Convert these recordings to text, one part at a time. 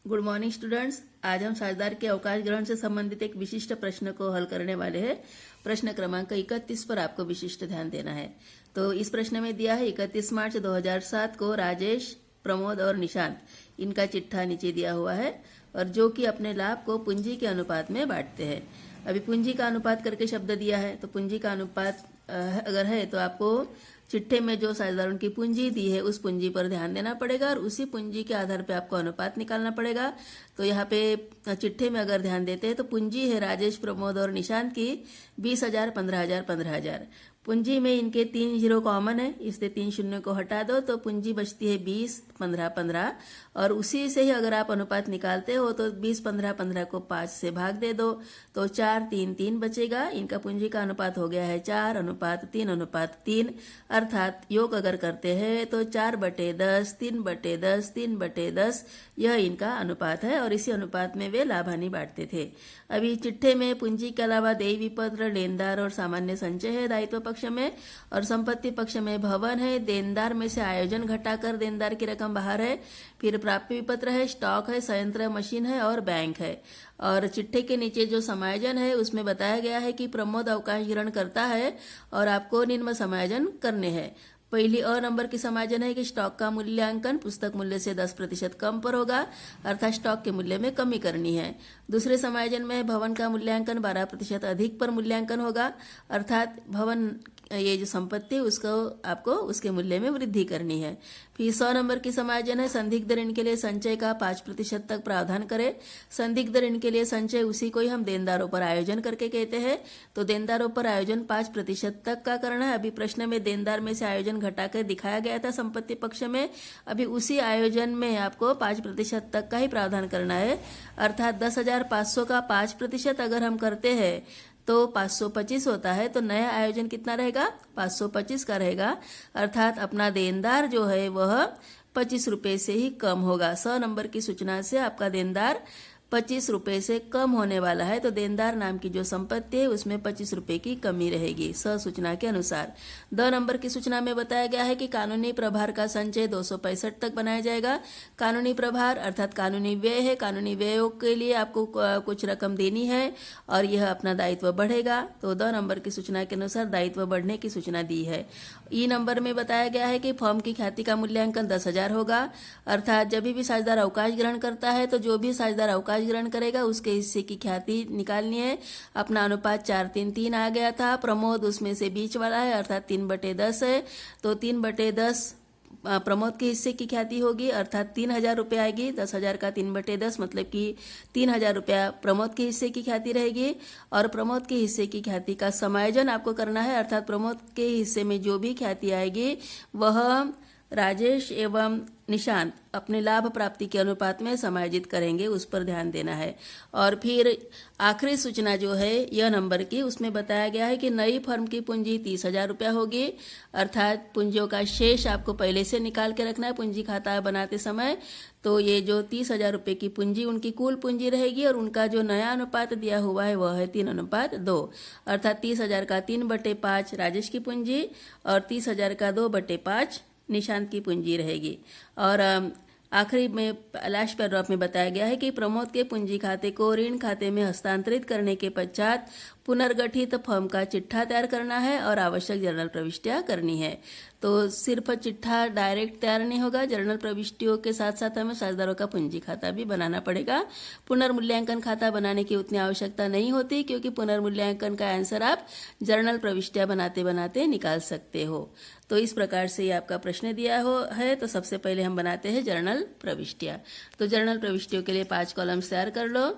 Good morning students. आज हम साझेदार के अवकाश ग्रहण से संबंधित एक विशिष्ट प्रश्न को हल करने वाले हैं। प्रश्न क्रमांक 31 पर आपको विशिष्ट ध्यान देना है। तो इस प्रश्न में दिया है 31 मार्च 2007 को राजेश, प्रमोद और निशांत, इनका चिट्ठा नीचे दिया हुआ है और जो कि अपने लाभ को पूंजी के अनुपात में बांटते हैं। अभी पूंजी का अनुपात करके शब्द दिया है, तो पूंजी का अनुपात अगर है तो आपको चिट्ठे में जो साझेदारों की पूंजी दी है उस पूंजी पर ध्यान देना पड़ेगा और उसी पूंजी के आधार पे आपको अनुपात निकालना पड़ेगा। तो यहाँ पे चिट्ठे में अगर ध्यान देते हैं तो पूंजी है राजेश, प्रमोद और निशांत की 20,000, 15,000, 15,000। पूंजी में इनके 3 जीरो कॉमन है, इसलिए 3 शून्य को हटा दो तो पूंजी बचती है 20, 15, 15 और उसी से ही अगर आप अनुपात निकालते हो तो 20, 15, 15 को 5 से भाग दे दो तो 4, 3, 3 बचेगा। इनका पूंजी का अनुपात हो गया है 4:3:3, अर्थात योग अगर करते हैं तो 4/10, 3/10, 3/10 यह इनका अनुपात है और इसी अनुपात में वे लाभ हानि बांटते थे। अभी चिट्ठे में पूंजी के अलावा देय विपत्र, लेनदार और सामान्य संचय है दायित्व पक्ष में, और संपत्ति पक्ष में भवन है। देनदार में से आयोजन घटाकर देनदार की रकम बाहर है। फिर प्राप्य विपत्र है, स्टॉक है, संयंत्र मशीन है और बैंक है। और चिट्ठे के नीचे जो समायोजन है उसमें बताया गया है कि प्रमोद अवकाश ग्रहण करता है और आपको निम्न समायोजन करने हैं। पहली नंबर की समायोजन है कि स्टॉक का मूल्यांकन पुस्तक मूल्य से 10% कम पर होगा, अर्थात स्टॉक के मूल्य में कमी करनी है। दूसरे समायोजन में भवन का मूल्यांकन 12% अधिक पर मूल्यांकन होगा, अर्थात भवन ये जो संपत्ति उसको आपको उसके मूल्य में वृद्धि करनी है। फिर 100 नंबर की समायोजन है संदिग्ध ऋण के लिए संचय का 5% तक प्रावधान करें। संदिग्ध ऋण के लिए संचय उसी को ही हम देनदारों पर आयोजन करके कहते हैं। तो देनदारों पर आयोजन 5% तक का करना है। अभी प्रश्न में देनदार में से आयोजन घटाकर दिखाया गया था संपत्ति पक्ष में, अभी उसी आयोजन में आपको 5% तक का ही प्रावधान करना है, अर्थात 10,500 का 5% अगर हम करते हैं तो 525 होता है। तो नया आयोजन कितना रहेगा? 525 का रहेगा, अर्थात अपना देनदार जो है वह 25 रुपये से ही कम होगा। 100 नंबर की सूचना से आपका देनदार 25 रुपये से कम होने वाला है, तो देनदार नाम की जो संपत्ति है उसमें 25 रुपये की कमी रहेगी सूचना के अनुसार। 2 नंबर की सूचना में बताया गया है कि कानूनी प्रभार का संचय 265 तक बनाया जाएगा। कानूनी प्रभार अर्थात कानूनी व्यय है, कानूनी व्ययों के लिए आपको कुछ रकम देनी है और यह अपना दायित्व बढ़ेगा। तो 2 नंबर की सूचना के अनुसार दायित्व बढ़ने की सूचना दी है। ई नंबर में बताया गया है कि फर्म की ख्याति का मूल्यांकन 10,000 होगा, अर्थात जब भी साझेदार अवकाश ग्रहण करता है तो जो भी साझेदार अवकाश ग्रहण करेगा उसके हिस्से की ख्याति निकालनी है। अपना अनुपात 4:3:3 आ गया था। प्रमोद उसमें से बीच वाला है, अर्थात 3/10 है, तो 3/10 प्रमोद के हिस्से की ख्याति होगी, अर्थात 3,000 रुपये आएगी। 10,000 का 3/10 मतलब कि 3,000 रुपया प्रमोद के हिस्से की ख्याति रहेगी। और प्रमोद के हिस्से की ख्याति का समायोजन आपको करना है, अर्थात प्रमोद के हिस्से में जो भी ख्याति आएगी वह राजेश एवं निशांत अपने लाभ प्राप्ति के अनुपात में समायोजित करेंगे, उस पर ध्यान देना है। और फिर आखिरी सूचना जो है यह नंबर की, उसमें बताया गया है कि नई फर्म की पूंजी 30,000 रुपया होगी, अर्थात पूंजियों का शेष आपको पहले से निकाल के रखना है पूंजी खाता बनाते समय। तो ये जो 30,000 रुपये की पूंजी उनकी कुल पूंजी रहेगी और उनका जो नया अनुपात दिया हुआ है वह है 3:2, अर्थात 30,000 का 3/5 राजेश की पूंजी और 30,000 का 2/5 निशांत की पूंजी रहेगी। और आखिरी में लास्ट पैराग्राफ में बताया गया है कि प्रमोद के पूंजी खाते को ऋण खाते में हस्तांतरित करने के पश्चात पुनर्गठित फर्म का चिट्ठा तैयार करना है और आवश्यक जर्नल प्रविष्टियां करनी है। तो सिर्फ चिट्ठा डायरेक्ट तैयार नहीं होगा, जर्नल प्रविष्टियों के साथ साथ हमें साझेदारों का पूंजी खाता भी बनाना पड़ेगा। पुनर्मूल्यांकन खाता बनाने की उतनी आवश्यकता नहीं होती, क्योंकि पुनर्मूल्यांकन का आंसर आप जर्नल प्रविष्टियां बनाते बनाते निकाल सकते हो। तो इस प्रकार से आपका प्रश्न दिया है। तो सबसे पहले हम बनाते हैं जर्नल प्रविष्टियां। तो जर्नल प्रविष्टियों के लिए 5 कॉलम्स तैयार कर लो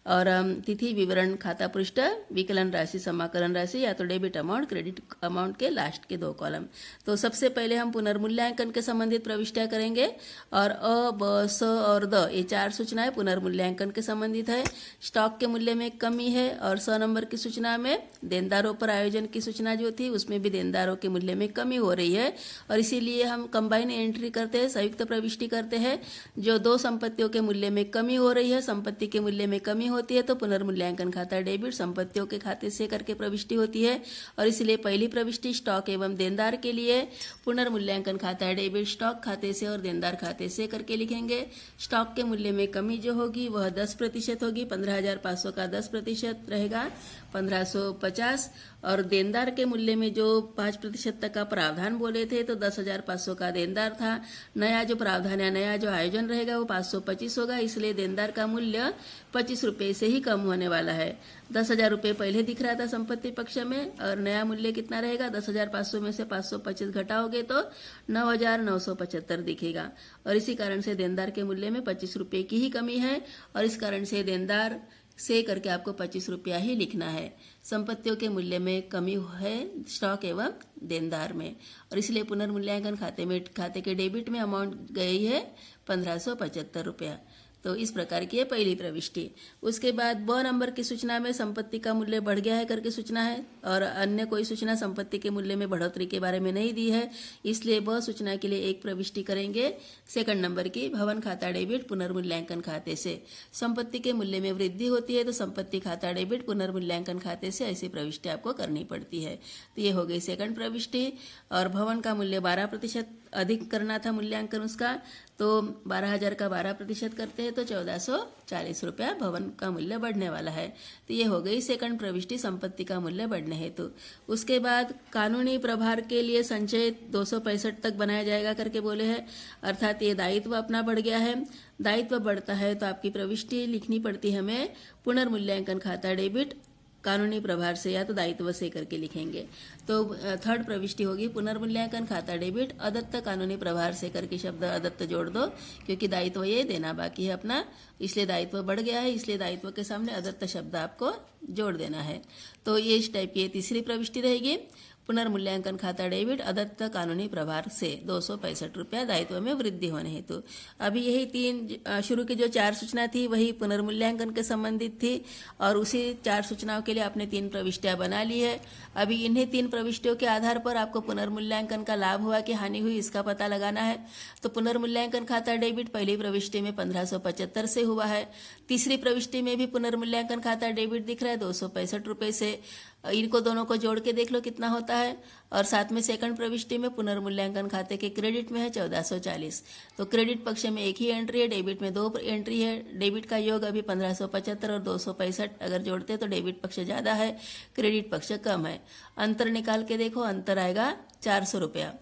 और तिथि, विवरण, खाता पृष्ठ, विकलन राशि, समाकलन राशि या तो डेबिट अमाउंट, क्रेडिट अमाउंट के लास्ट के 2 कॉलम। तो सबसे पहले हम पुनर्मूल्यांकन के संबंधित प्रविष्टियां करेंगे और अ, ब, स और द ये 4 सूचनाएं पुनर्मूल्यांकन के संबंधित है। स्टॉक के मूल्य में कमी है और 100 नंबर की सूचना में देनदारों पर आयोजन की सूचना जो थी उसमें भी देनदारों के मूल्य में कमी हो रही है और इसीलिए हम कंबाइन एंट्री करते हैं, संयुक्त प्रविष्टि करते हैं। जो 2 संपत्तियों के मूल्य में कमी हो रही है, संपत्ति के मूल्य में कमी हो होती है तो पुनर्मूल्यांकन खाता डेबिट संपत्तियों के खाते से करके प्रविष्टि होती है, और इसलिए पहली प्रविष्टि स्टॉक एवं देनदार के लिए पुनर्मूल्यांकन खाता डेबिट स्टॉक खाते से और देनदार खाते से करके लिखेंगे। स्टॉक के मूल्य में कमी जो होगी वह 10% होगी, 15,500 का 10% रहेगा 1550, और देनदार के मूल्य में जो 5% तक का प्रावधान बोले थे तो 10,500 का देनदार था। नया जो प्रावधान है, नया जो आयोजन रहेगा वो 525 होगा, इसलिए देनदार का मूल्य 25 रुपये से ही कम होने वाला है। 10,000 रुपये पहले दिख रहा था संपत्ति पक्ष में, और नया मूल्य कितना रहेगा, 10,500 में से 525 घटाओगे तो 9,975 दिखेगा, और इसी कारण से देनदार के मूल्य में 25 रुपये की ही कमी है, और इस कारण से देनदार से करके आपको 25 रुपया ही लिखना है। संपत्तियों के मूल्य में कमी है स्टॉक एवं देनदार में, और इसलिए पुनर्मूल्यांकन खाते के डेबिट में अमाउंट गई है 1575 रुपया। तो इस प्रकार की है पहली प्रविष्टि। उसके बाद ब नंबर की सूचना में संपत्ति का मूल्य बढ़ गया है करके सूचना है, और अन्य कोई सूचना संपत्ति के मूल्य में बढ़ोतरी के बारे में नहीं दी है, इसलिए ब सूचना के लिए एक प्रविष्टि करेंगे सेकंड नंबर की, भवन खाता डेबिट पुनर्मूल्यांकन खाते से। संपत्ति के मूल्य में वृद्धि होती है तो संपत्ति खाता डेबिट पुनर्मूल्यांकन खाते से ऐसी प्रविष्टि आपको करनी पड़ती है। तो ये हो गई सेकंड प्रविष्टि। और भवन का मूल्य 12% अधिक करना था मूल्यांकन उसका, तो 12,000 का 12% करते हैं तो 1,440 रुपया भवन का मूल्य बढ़ने वाला है। तो ये हो गई सेकंड प्रविष्टि संपत्ति का मूल्य बढ़ने हेतु। उसके बाद कानूनी प्रभार के लिए संचय 265 तक बनाया जाएगा करके बोले हैं, अर्थात ये दायित्व अपना बढ़ गया है। दायित्व बढ़ता है तो आपकी प्रविष्टि लिखनी पड़ती है हमें पुनर्मूल्यांकन खाता डेबिट कानूनी प्रभार से या तो दायित्व से करके लिखेंगे। तो थर्ड प्रविष्टि होगी पुनर्मूल्यांकन खाता डेबिट अदत्त कानूनी प्रभार से करके शब्द अदत्त जोड़ दो, क्योंकि दायित्व ये देना बाकी है अपना, इसलिए दायित्व बढ़ गया है, इसलिए दायित्व के सामने अदत्त शब्द आपको जोड़ देना है। तो ये इस टाइप की तीसरी प्रविष्टि रहेगी, पुनर्मूल्यांकन खाता डेबिट अदत्त कानूनी प्रभार से 265 रुपया दायित्व में वृद्धि होने हेतु। अभी यही तीन शुरू की जो 4 सूचना थी वही पुनर्मूल्यांकन के संबंधित थी, और उसी 4 सूचनाओं के लिए आपने 3 प्रविष्टियां बना ली है। अभी इन्हीं 3 प्रविष्टियों के आधार पर आपको पुनर्मूल्यांकन का लाभ हुआ कि हानि हुई इसका पता लगाना है। तो पुनर्मूल्यांकन खाता डेबिट पहली प्रविष्टि में 1575 से हुआ है, तीसरी प्रविष्टि में भी पुनर्मूल्यांकन खाता डेबिट दिख रहा है 265 रुपये से। इनको दोनों को जोड़ के देख लो कितना होता है, और साथ में सेकंड प्रविष्टि में पुनर्मूल्यांकन खाते के क्रेडिट में है 1440। तो क्रेडिट पक्ष में एक ही एंट्री है, डेबिट में 2 एंट्री है। डेबिट का योग अभी 1575 और 265 अगर जोड़ते हैं तो डेबिट पक्ष ज्यादा है, क्रेडिट पक्ष कम है। अंतर निकाल के देखो, अंतर आएगा 400 रुपया।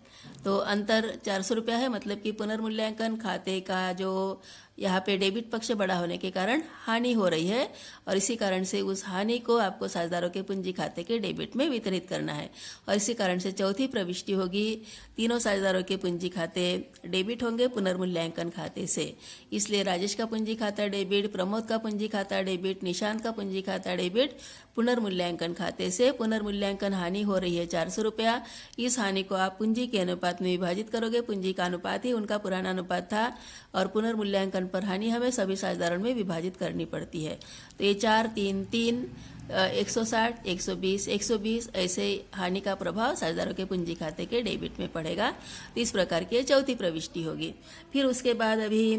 तो अंतर 400 रुपया है, मतलब कि पुनर्मूल्यांकन खाते का जो यहाँ पे डेबिट पक्ष बड़ा होने के कारण हानि हो रही है, और इसी कारण से उस हानि को आपको साझेदारों के पूंजी खाते के डेबिट में वितरित करना है। और इसी कारण से चौथी प्रविष्टि होगी, तीनों साझेदारों के पूंजी खाते डेबिट होंगे पुनर्मूल्यांकन खाते से। इसलिए राजेश का पूंजी खाता डेबिट, प्रमोद का पूंजी खाता डेबिट, निशांत का पूंजी खाता डेबिट पुनर्मूल्यांकन खाते से। पुनर्मूल्यांकन हानि हो रही है 400 रुपया, इस हानि को आप पूंजी के अनुपात में विभाजित करोगे। पूंजी का अनुपात ही उनका पुराना अनुपात था, और पुनर्मूल्यांकन पर हानि हमें सभी साझेदारों में विभाजित करनी पड़ती है। तो ये 4, 3, 3, 160, 120, 120 ऐसे हानि का प्रभाव साझेदारों के पूंजी खाते के डेबिट में पड़ेगा। तो इस प्रकार की चौथी प्रविष्टि होगी। फिर उसके बाद अभी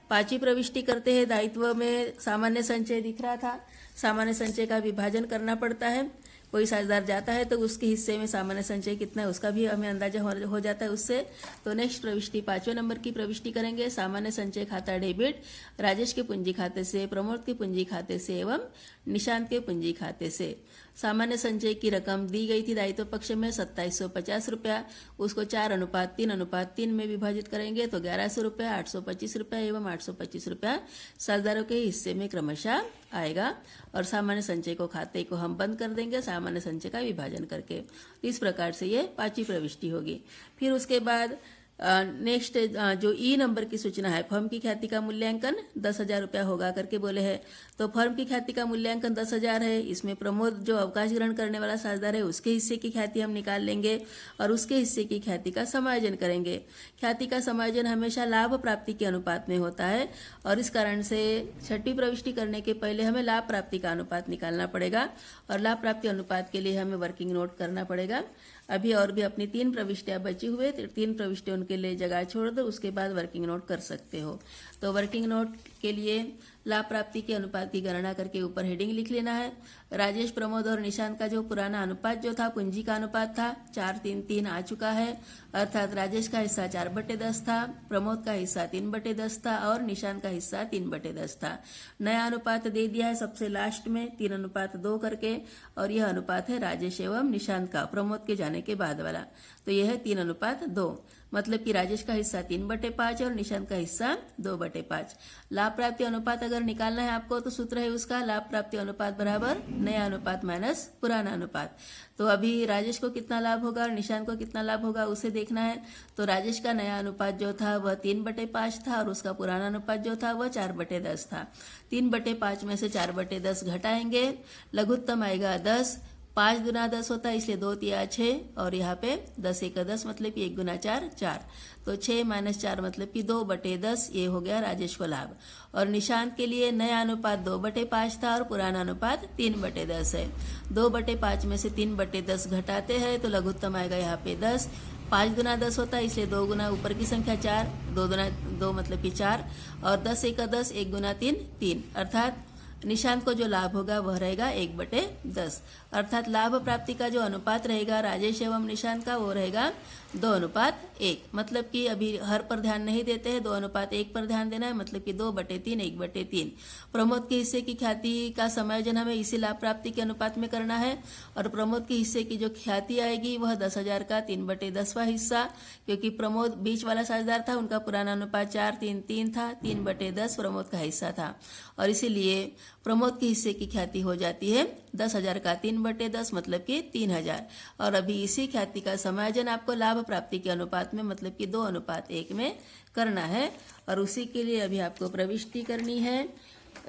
5वीं प्रविष्टि करते हैं। दायित्व में सामान्य संचय दिख रहा था, सामान्य संचय का विभाजन करना पड़ता है। कोई साझेदार जाता है तो उसके हिस्से में सामान्य संचय कितना है उसका भी हमें अंदाजा हो जाता है उससे। तो नेक्स्ट प्रविष्टि 5वें नंबर की प्रविष्टि करेंगे, सामान्य संचय खाता डेबिट राजेश के पूंजी खाते से, प्रमोद के पूंजी खाते से एवं निशांत के पूंजी खाते से। सामान्य संचय की रकम दी गई थी दायित्व पक्ष में 2750 रुपया, उसको 4:3:3 में विभाजित करेंगे तो 1100 रुपया, 825 रुपया एवं 825 रुपया साझेदारों के हिस्से में क्रमशः आएगा। और सामान्य संचय को खाते को हम बंद कर देंगे सामान्य संचय का विभाजन करके। इस प्रकार से ये 5वीं प्रविष्टि होगी। फिर उसके बाद नेक्स्ट जो ई नंबर की सूचना है, फर्म की ख्याति का मूल्यांकन 10,000 रुपया होगा करके बोले हैं। तो फर्म की ख्याति का मूल्यांकन 10,000 है, इसमें प्रमोद जो अवकाश ग्रहण करने वाला साझेदार है उसके हिस्से की ख्याति हम निकाल लेंगे और उसके हिस्से की ख्याति का समायोजन करेंगे। ख्याति का समायोजन हमेशा लाभ प्राप्ति के अनुपात में होता है, और इस कारण से 6वीं प्रविष्टि करने के पहले हमें लाभ प्राप्ति का अनुपात निकालना पड़ेगा, और लाभ प्राप्ति अनुपात के लिए हमें वर्किंग नोट करना पड़ेगा। अभी और भी अपनी 3 प्रविष्टियां बची हुए, 3 प्रविष्टियों के लिए जगह छोड़ दो, उसके बाद वर्किंग नोट कर सकते हो। तो वर्किंग नोट के लिए लाभ प्राप्ति के अनुपात की गणना करके ऊपर हेडिंग लिख लेना है। राजेश, प्रमोद और निशांत का जो पुराना अनुपात जो था, पूंजी का अनुपात था 4-3-3 आ चुका है, अर्थात राजेश का हिस्सा 4/10 था, प्रमोद का हिस्सा 3/10 था और निशांत का हिस्सा 3/10 था। नया अनुपात दे दिया है सबसे लास्ट में 3:2 करके, और यह अनुपात है राजेश एवं निशांत का प्रमोद के जाने के बाद वाला। तो यह है 3:2, मतलब कि राजेश का हिस्सा 3/5 और निशांत का हिस्सा 2/5। लाभ प्राप्ति अनुपात अगर निकालना है आपको तो सूत्र है उसका लाभ प्राप्ति अनुपात बराबर नया अनुपात माइनस पुराना अनुपात। तो अभी राजेश को कितना लाभ होगा और निशांत को कितना लाभ होगा उसे देखना है। तो राजेश का नया अनुपात जो था वह 3/5 था और उसका पुराना अनुपात जो था वह 4/10 था। 3/5 में से 4/10 घटाएंगे, लघुत्तम आएगा 10। 5 गुना 10 होता है, इसलिए 2 तिया 6 और यहाँ पे 10 एक 10 मतलब कि 1 गुना 4 4। तो 6 - 4 मतलब कि 2/10, ये हो गया राजेश को लाभ। और निशांत के लिए नया अनुपात 2/5 था और पुराना अनुपात 3/10 है। 2/5 में से 3/10 घटाते हैं तो लघुत्तम आएगा यहाँ पे 10। 5 गुना 10 होता है, इसलिए 2 गुना ऊपर की संख्या 4, 2 गुना 2 मतलब कि 4 और 10 एक 10, 1 गुना 3 3, अर्थात निशांत को जो लाभ होगा वह रहेगा 1/10, अर्थात लाभ प्राप्ति का जो अनुपात रहेगा राजेश एवं निशांत का वो रहेगा 2:1। मतलब कि अभी हर पर ध्यान नहीं देते हैं, 2:1 पर ध्यान देना है, मतलब कि 2/3 1/3। प्रमोद के हिस्से की ख्याति का समायोजन हमें इसी लाभ प्राप्ति के अनुपात में करना है और प्रमोद के हिस्से की जो ख्याति आएगी वह 10,000 का 3/10वां हिस्सा, क्योंकि प्रमोद बीच वाला साझेदार था, उनका पुराना अनुपात 4-3-3 था, 3/10 प्रमोद का हिस्सा था और इसीलिए प्रमोद के हिस्से की ख्याति हो जाती है 10,000 का 3/10 मतलब कि 3,000। और अभी इसी ख्याति का समायोजन आपको लाभ प्राप्ति के अनुपात में मतलब कि 2:1 में करना है और उसी के लिए अभी आपको प्रविष्टि करनी है।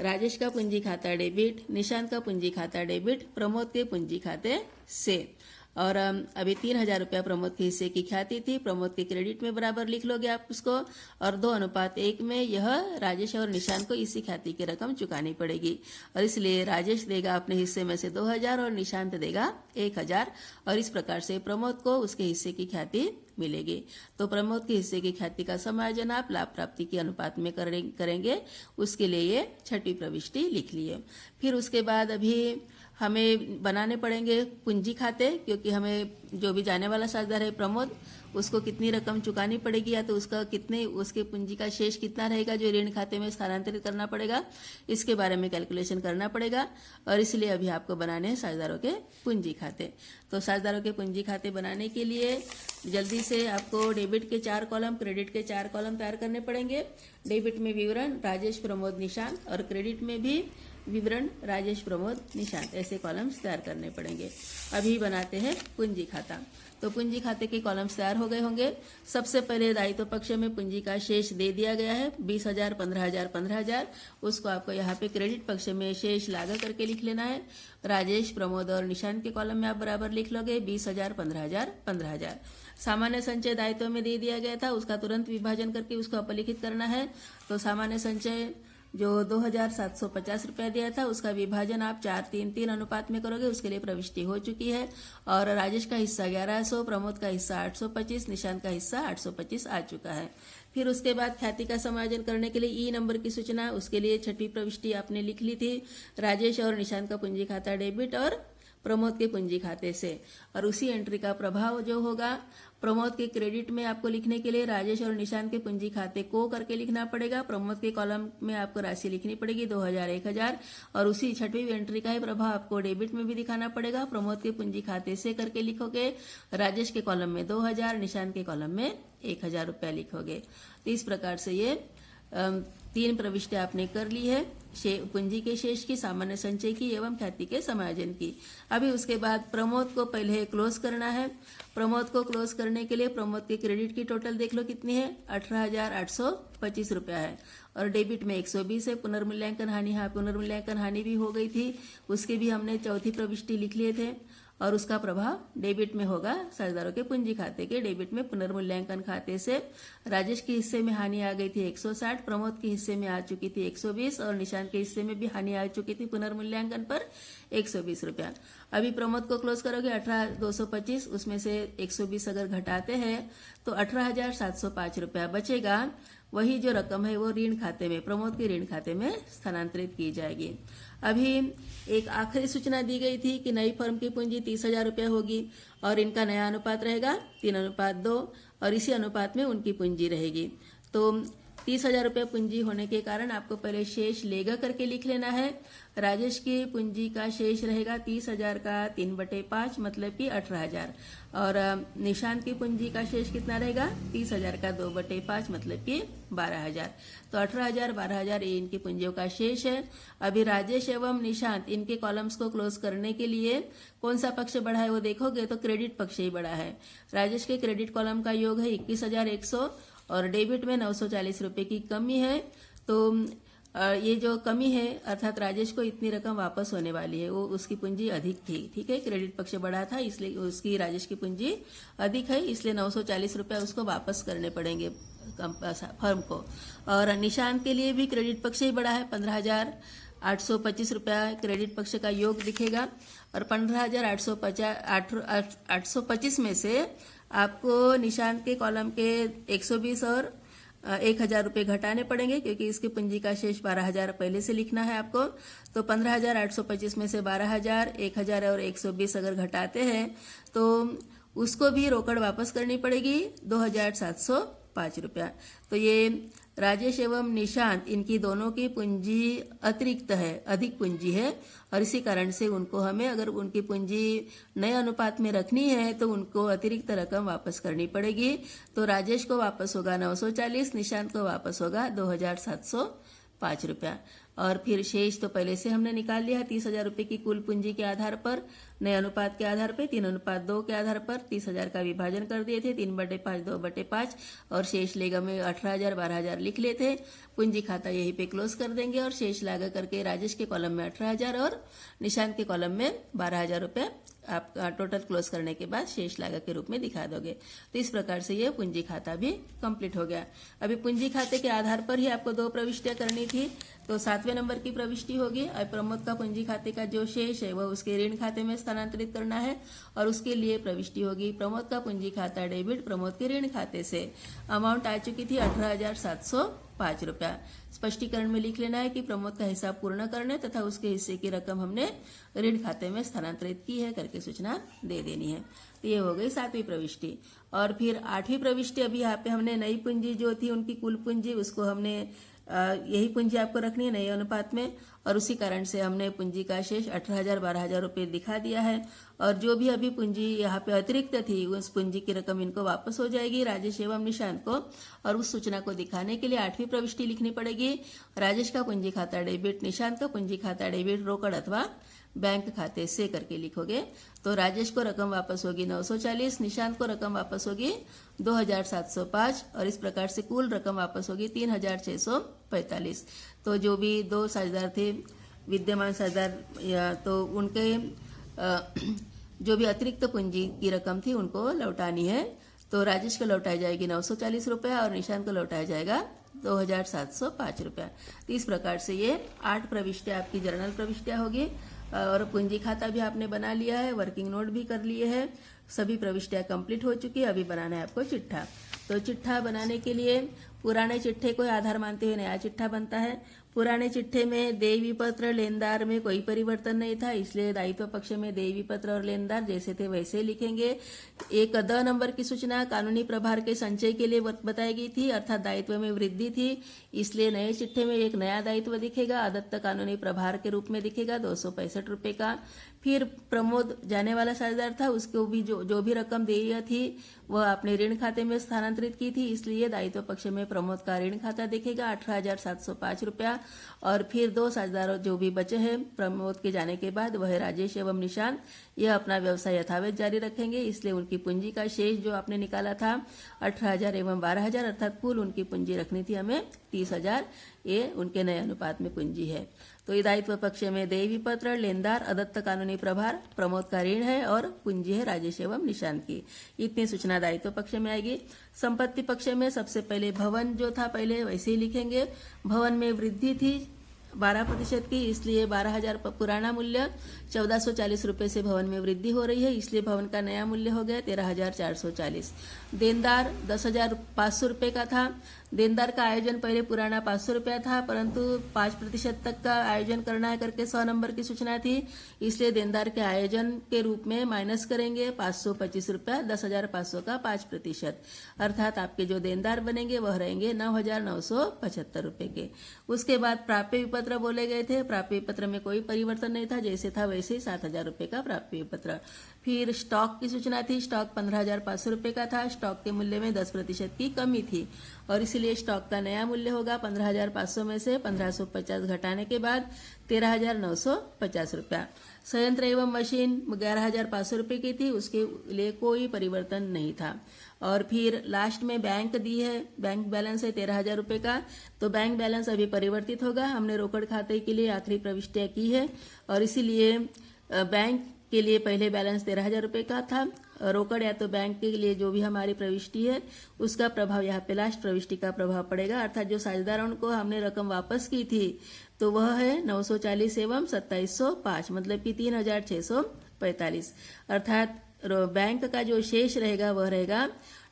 राजेश का पूंजी खाता डेबिट, निशांत का पूंजी खाता डेबिट, प्रमोद के पूंजी खाते से। और अभी 3,000 रुपया प्रमोद के हिस्से की ख्याति थी, प्रमोद के क्रेडिट में बराबर लिख लोगे आप उसको, और 2:1 में यह राजेश और निशांत को इसी ख्याति की रकम चुकानी पड़ेगी और इसलिए राजेश देगा अपने हिस्से में से 2,000 और निशांत देगा 1,000 और इस प्रकार से प्रमोद को उसके हिस्से की ख्याति मिलेगी। तो प्रमोद के हिस्से की ख्याति का समायोजन आप लाभ प्राप्ति के अनुपात में करेंगे, उसके लिए ये छठी प्रविष्टि लिख लिए। फिर उसके बाद अभी हमें बनाने पड़ेंगे पूंजी खाते, क्योंकि हमें जो भी जाने वाला साझेदार है प्रमोद, उसको कितनी रकम चुकानी पड़ेगी या तो उसका कितने उसके पूंजी का शेष कितना रहेगा जो ऋण खाते में स्थानांतरित करना पड़ेगा, इसके बारे में कैलकुलेशन करना पड़ेगा और इसलिए अभी आपको बनाने हैं साझेदारों के पूंजी खाते। तो साझेदारों के पूंजी खाते बनाने के लिए जल्दी से आपको डेबिट के 4 कॉलम, क्रेडिट के 4 कॉलम तैयार करने पड़ेंगे। डेबिट में विवरण राजेश, प्रमोद, निशांत और क्रेडिट में भी विवरण राजेश, प्रमोद, निशांत, ऐसे कॉलम्स तैयार करने पड़ेंगे। अभी बनाते हैं पूंजी खाता। तो पूंजी खाते के कॉलम्स तैयार हो गए होंगे। सबसे पहले दायित्व पक्ष में पूंजी का शेष दे दिया गया है 20,000, 15,000, 15,000, उसको आपको यहाँ पे क्रेडिट पक्ष में शेष लगा करके लिख लेना है। राजेश, प्रमोद और निशांत के कॉलम में आप बराबर लिख लोगे 20,000, 15,000, 15,000। सामान्य संचय दायित्व में दे दिया गया था, उसका तुरंत विभाजन करके उसको अपलिखित करना है। तो सामान्य संचय जो 2,750 रुपया दिया था उसका विभाजन आप 4-3-3 अनुपात में करोगे, उसके लिए प्रविष्टि हो चुकी है। और राजेश का हिस्सा 1100, प्रमोद का हिस्सा 825, निशांत का हिस्सा 825 आ चुका है। फिर उसके बाद ख्याति का समायोजन करने के लिए ई नंबर की सूचना, उसके लिए छठी प्रविष्टि आपने लिख ली थी, राजेश और निशांत का पूंजी खाता डेबिट और प्रमोद के पूंजी खाते से। और उसी एंट्री का प्रभाव जो होगा प्रमोद के क्रेडिट में आपको लिखने के लिए राजेश और निशांत के पूंजी खाते को करके लिखना पड़ेगा। प्रमोद के कॉलम में आपको राशि लिखनी पड़ेगी 2,000, 1,000 और उसी छठवीं एंट्री का ही प्रभाव आपको डेबिट में भी दिखाना पड़ेगा। प्रमोद के पूंजी खाते से करके लिखोगे, राजेश के कॉलम में 2,000, निशांत के कॉलम में 1,000 रुपया लिखोगे। तो इस प्रकार से ये 3 प्रविष्टि आपने कर ली है, पूंजी के शेष की, सामान्य संचय की एवं ख्याति के समायोजन की। अभी उसके बाद प्रमोद को पहले क्लोज करना है। प्रमोद को क्लोज करने के लिए प्रमोद के क्रेडिट की टोटल देख लो कितनी है, 18,825 रुपया है और डेबिट में 120 है। पुनर्मूल्यांकन हानि, हाँ पुनर्मूल्यांकन हानि भी हो गई थी, उसके भी हमने चौथी प्रविष्टि लिख लिए थे और उसका प्रभाव डेबिट में होगा साझेदारों के पूंजी खाते के। डेबिट में पुनर्मूल्यांकन खाते से राजेश के हिस्से में हानि आ गई थी 160, प्रमोद के हिस्से में आ चुकी थी 120 और निशांत के हिस्से में भी हानि आ चुकी थी पुनर्मूल्यांकन पर 120 रुपया। अभी प्रमोद को क्लोज करोगे 18,225, उसमें से 120 अगर घटाते हैं तो 18,705 रुपया बचेगा। वही जो रकम है वो ऋण खाते में, प्रमोद के ऋण खाते में स्थानांतरित की जाएगी। अभी एक आखिरी सूचना दी गई थी कि नई फर्म की पूंजी 30,000 रुपया होगी और इनका नया अनुपात रहेगा 3:2 और इसी अनुपात में उनकी पूंजी रहेगी। तो 30,000 रुपये पूंजी होने के कारण आपको पहले शेष लेगा करके लिख लेना है। राजेश की पूंजी का शेष रहेगा 30,000 का 3/5 मतलब कि 18,000 और निशांत की पूंजी का शेष कितना रहेगा 30,000 का 2/5 मतलब कि 12,000। तो 18,000 12,000 ये इनकी पूंजियों का शेष है। अभी राजेश एवं निशांत इनके कॉलम्स को क्लोज करने के लिए कौन सा पक्ष बढ़ा है वो देखोगे तो क्रेडिट पक्ष ही बढ़ा है। राजेश के क्रेडिट कॉलम का योग है 21,100 और डेबिट में 940 रुपए की कमी है। तो ये जो कमी है अर्थात राजेश को इतनी रकम वापस होने वाली है, वो उसकी पूंजी अधिक थी, ठीक है, क्रेडिट पक्ष बढ़ा था इसलिए उसकी राजेश की पूंजी अधिक है, इसलिए 940 रुपया उसको वापस करने पड़ेंगे फर्म को। और निशांत के लिए भी क्रेडिट पक्ष ही बढ़ा है, 15,825 रुपया क्रेडिट पक्ष का योग दिखेगा और 15,825 में से आपको निशांत के कॉलम के 120 और 1,000 रुपये घटाने पड़ेंगे क्योंकि इसकी पूंजी का शेष 12,000 पहले से लिखना है आपको। तो 15,825 में से 12,000, 1,000 और 120 अगर घटाते हैं तो उसको भी रोकड़ वापस करनी पड़ेगी 2,705 रुपया। तो ये राजेश एवं निशांत इनकी दोनों की पूंजी अतिरिक्त है, अधिक पूंजी है और इसी कारण से उनको हमें अगर उनकी पूंजी नए अनुपात में रखनी है तो उनको अतिरिक्त रकम वापस करनी पड़ेगी। तो राजेश को वापस होगा 940, निशांत को वापस होगा 2,705 रुपया और फिर शेष तो पहले से हमने निकाल लिया है 30,000 रुपये की कुल पूंजी के आधार पर, नए अनुपात के आधार पर 3:2 के आधार पर 30,000 का विभाजन कर दिए थे 3/5 2/5 और शेष लेगा में 18,000 12,000 लिख लिए थे। पूंजी खाता यहीं पे क्लोज कर देंगे और शेष लागा करके राजेश के कॉलम में 18,000 और निशांत के कॉलम में 12,000 रुपये आप टोटल क्लोज करने के बाद शेष लागा के रूप में दिखा दोगे। तो इस प्रकार से ये पूंजी खाता भी कंप्लीट हो गया। अभी पूंजी खाते के आधार पर ही आपको 2 प्रविष्टियां करनी थी, तो 7वें नंबर की प्रविष्टि होगी और प्रमोद का पूंजी खाते का जो शेष है वह उसके ऋण खाते में स्थानांतरित करना है और उसके लिए प्रविष्टि होगी प्रमोद का पूंजी खाता डेबिट प्रमोद के ऋण खाते से। अमाउंट आ चुकी थी 18,705 रुपया। स्पष्टीकरण में लिख लेना है कि प्रमोद का हिसाब पूर्ण करने तथा उसके हिस्से की रकम हमने ऋण खाते में स्थानांतरित की है करके सूचना दे देनी है। तो ये हो गई 7वीं प्रविष्टि। और फिर 8वीं प्रविष्टि अभी यहाँ पे हमने नई पूंजी जो थी उनकी कुल पूंजी उसको हमने यही पूंजी आपको रखनी है नए अनुपात में और उसी कारण से हमने पूंजी का शेष 18,000 12,000 रुपये दिखा दिया है और जो भी अभी पूंजी यहाँ पे अतिरिक्त थी उस पूंजी की रकम इनको वापस हो जाएगी राजेश एवं निशांत को और उस सूचना को दिखाने के लिए 8वीं प्रविष्टि लिखनी पड़ेगी। राजेश का पूंजी खाता डेबिट, निशांत का पूंजी खाता डेबिट रोकड़ अथवा बैंक खाते से करके लिखोगे। तो राजेश को रकम वापस होगी 940, निशांत को रकम वापस होगी 2,705 और इस प्रकार से कुल रकम वापस होगी 3,645। तो जो भी 2 साझेदार थे विद्यमान साझेदार तो उनके जो भी अतिरिक्त पूंजी की रकम थी उनको लौटानी है। तो राजेश को लौटाई जाएगी 940 रुपया और निशांत को लौटाया जाएगा 2,705 रुपया। तो इस प्रकार से ये 8 प्रविष्टियां आपकी जर्नल प्रविष्टियां होगी और पूंजी खाता भी आपने बना लिया है, वर्किंग नोट भी कर लिए हैं, सभी प्रविष्टियां कंप्लीट हो चुकी है। अभी बनाना है आपको चिट्ठा। तो चिट्ठा बनाने के लिए पुराने चिट्ठे को आधार मानते हुए नया चिट्ठा बनता है। पुराने चिट्ठे में देयवी पत्र लेनदार में कोई परिवर्तन नहीं था इसलिए दायित्व पक्ष में देयवी पत्र और लेनदार जैसे थे वैसे लिखेंगे। एक 10 नंबर की सूचना कानूनी प्रभार के संचय के लिए बताई गई थी अर्थात दायित्व में वृद्धि थी इसलिए नए चिट्ठे में एक नया दायित्व दिखेगा, अदत्त कानूनी प्रभार के रूप में दिखेगा 265 रुपये का। फिर प्रमोद जाने वाला साझेदार था उसको भी जो भी रकम देय थी वह अपने ऋण खाते में स्थानांतरित की थी इसलिए दायित्व पक्ष में प्रमोद का ऋण खाता दिखेगा 18,705 रुपया। और फिर 2 साझेदार जो भी बचे हैं प्रमोद के जाने के बाद वह राजेश एवं निशांत यह अपना व्यवसाय यथावत जारी रखेंगे इसलिए उनकी पूंजी का शेष जो आपने निकाला था 18,000 एवं 12,000 अर्थात कुल उनकी पूंजी रखनी थी हमें 30,000, ये उनके नए अनुपात में पूंजी है। तो ये दायित्व पक्ष में देयवी पत्र, लेनदार, अदत्त कानूनी प्रभार, प्रमोद का ऋण है और पूंजी है राजेश एवं निशांत की। इतनी सूचना दायित्व पक्ष में आएगी। संपत्ति पक्ष में सबसे पहले भवन जो था पहले वैसे ही लिखेंगे। भवन में वृद्धि थी 12% की इसलिए 12,000 पुराना मूल्य 1,440 रुपये से भवन में वृद्धि हो रही है इसलिए भवन का नया मूल्य हो गया 13,440। देनदार 10,500 रुपये का था देनदार का आयोजन पहले पुराना 500 रुपया था, परंतु 5% तक का आयोजन करना है करके 100 नंबर की सूचना थी, इसलिए देनदार के आयोजन के रूप में माइनस करेंगे 525 रुपया, 10,500 का 5%, अर्थात आपके जो देनदार बनेंगे वह रहेंगे 9,975 रुपए के। उसके बाद प्राप्य विपत्र बोले गए थे, प्राप्य विपत्र में कोई परिवर्तन नहीं था, जैसे था वैसे ही 7,000 रुपए का प्राप्य विपत्र। फिर स्टॉक की सूचना थी, स्टॉक 15,500 रुपए का था, स्टॉक के मूल्य में 10% की कमी थी और इसलिए स्टॉक का नया मूल्य होगा 15,500 में से 1,550 घटाने के बाद 13,950 रुपया। संयंत्र एवं मशीन 11,500 रुपए की थी, उसके लिए कोई परिवर्तन नहीं था। और फिर लास्ट में बैंक दी है, बैंक बैलेंस है 13,000 रुपए का, तो बैंक बैलेंस अभी परिवर्तित होगा। हमने रोकड़ खाते के लिए आखिरी प्रविष्टियां की है और इसीलिए बैंक के लिए पहले बैलेंस 13,000 रुपए का था, रोकड़ या तो बैंक के लिए जो भी हमारी प्रविष्टि है उसका प्रभाव यहाँ पे लास्ट प्रविष्टि का प्रभाव पड़ेगा, अर्थात जो साझेदारों को हमने रकम वापस की थी तो वह है 940 एवं 2705, मतलब कि 3,645, अर्थात बैंक का जो शेष रहेगा वह रहेगा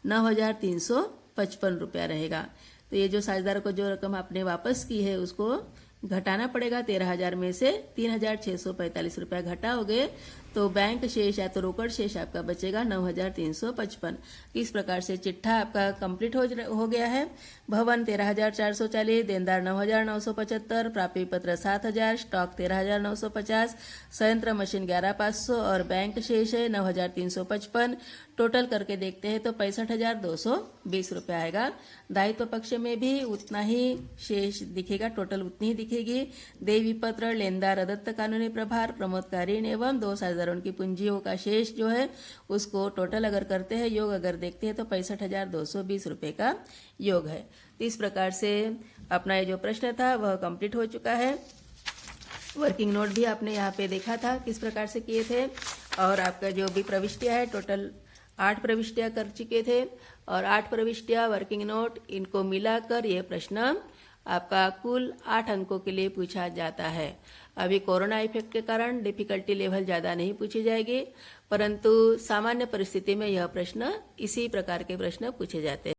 9,355 रुपया रहेगा। तो ये जो साझेदार को जो रकम आपने वापस की है उसको घटाना पड़ेगा 13,000 में से 3,645 रुपया घटाओगे तो बैंक शेष या तो रोकड़ शेष आपका बचेगा 9,355। इस प्रकार से चिट्ठा आपका कंप्लीट हो गया है। भवन 13,440, देनदार 9,975, प्राप्य पत्र 7,000, स्टॉक 13,950, संयंत्र मशीन 11,500 और बैंक शेष है 9,355। टोटल करके देखते हैं तो 65,220 रुपया आएगा। दायित्व पक्ष में भी उतना ही शेष दिखेगा, टोटल उतनी ही दिखेगी। देय विपत्र, लेनदार अदत्त कानूनी प्रभार, प्रमोदकारी एवं 2 साझेदारों की पूंजियों का शेष जो है उसको टोटल अगर करते हैं, योग अगर देखते हैं तो 65,220 रुपए का योग है। तो इस प्रकार से अपना ये जो प्रश्न था वह कंप्लीट हो चुका है। वर्किंग नोट भी आपने यहाँ पे देखा था किस प्रकार से किए थे और आपका जो भी प्रविष्टियां है टोटल 8 प्रविष्टियां कर चुके थे और 8 प्रविष्टियां वर्किंग नोट इनको मिलाकर ये प्रश्न आपका कुल 8 अंकों के लिए पूछा जाता है। अभी कोरोना इफेक्ट के कारण डिफिकल्टी लेवल ज्यादा नहीं पूछी जाएगी, परंतु सामान्य परिस्थिति में यह प्रश्न इसी प्रकार के प्रश्न पूछे जाते हैं।